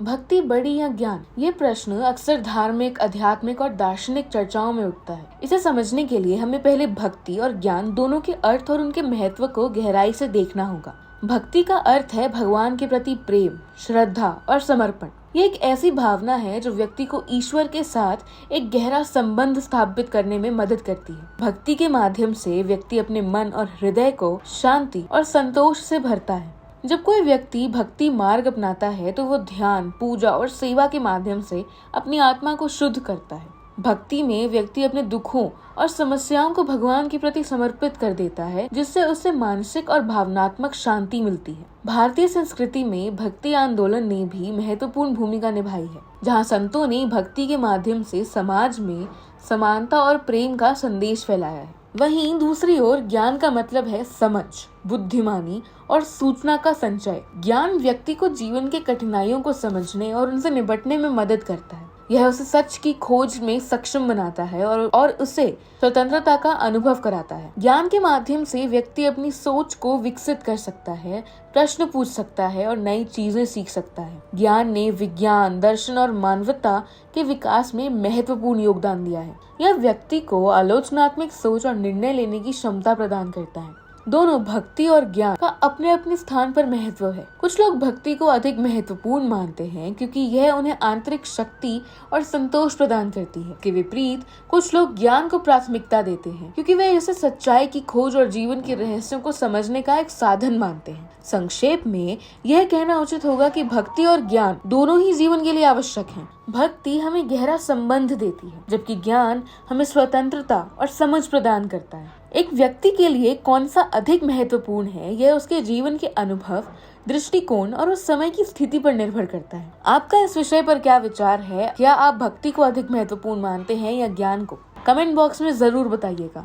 भक्ति बड़ी या ज्ञान? ये प्रश्न अक्सर धार्मिक, आध्यात्मिक और दार्शनिक चर्चाओं में उठता है। इसे समझने के लिए हमें पहले भक्ति और ज्ञान दोनों के अर्थ और उनके महत्व को गहराई से देखना होगा। भक्ति का अर्थ है भगवान के प्रति प्रेम, श्रद्धा और समर्पण। ये एक ऐसी भावना है जो व्यक्ति को ईश्वर के साथ एक गहरा संबंध स्थापित करने में मदद करती है। भक्ति के माध्यम से व्यक्ति अपने मन और हृदय को शांति और संतोष से भरता है। जब कोई व्यक्ति भक्ति मार्ग अपनाता है तो वो ध्यान, पूजा और सेवा के माध्यम से अपनी आत्मा को शुद्ध करता है। भक्ति में व्यक्ति अपने दुखों और समस्याओं को भगवान के प्रति समर्पित कर देता है, जिससे उसे मानसिक और भावनात्मक शांति मिलती है। भारतीय संस्कृति में भक्ति आंदोलन ने भी महत्वपूर्ण भूमिका निभाई है, जहाँ संतों ने भक्ति के माध्यम से समाज में समानता और प्रेम का संदेश फैलाया है। वहीं दूसरी ओर ज्ञान का मतलब है समझ, बुद्धिमानी और सूचना का संचय। ज्ञान व्यक्ति को जीवन के कठिनाइयों को समझने और उनसे निपटने में मदद करता है। यह उसे सच की खोज में सक्षम बनाता है और उसे स्वतंत्रता का अनुभव कराता है। ज्ञान के माध्यम से व्यक्ति अपनी सोच को विकसित कर सकता है, प्रश्न पूछ सकता है और नई चीजें सीख सकता है। ज्ञान ने विज्ञान, दर्शन और मानवता के विकास में महत्वपूर्ण योगदान दिया है। यह व्यक्ति को आलोचनात्मक सोच और निर्णय लेने की क्षमता प्रदान करता है। दोनों भक्ति और ज्ञान का अपने अपने स्थान पर महत्व है। कुछ लोग भक्ति को अधिक महत्वपूर्ण मानते हैं क्योंकि यह उन्हें आंतरिक शक्ति और संतोष प्रदान करती है। के विपरीत कुछ लोग ज्ञान को प्राथमिकता देते हैं क्योंकि वे इसे सच्चाई की खोज और जीवन के रहस्यों को समझने का एक साधन मानते हैं। संक्षेप में यह कहना उचित होगा कि भक्ति और ज्ञान दोनों ही जीवन के लिए आवश्यक हैं। भक्ति हमें गहरा संबंध देती है, जबकि ज्ञान हमें स्वतंत्रता और समझ प्रदान करता है। एक व्यक्ति के लिए कौन सा अधिक महत्वपूर्ण है, यह उसके जीवन के अनुभव, दृष्टिकोण और उस समय की स्थिति पर निर्भर करता है। आपका इस विषय पर क्या विचार है? क्या आप भक्ति को अधिक महत्वपूर्ण मानते हैं या ज्ञान को? कमेंट बॉक्स में जरूर बताइएगा।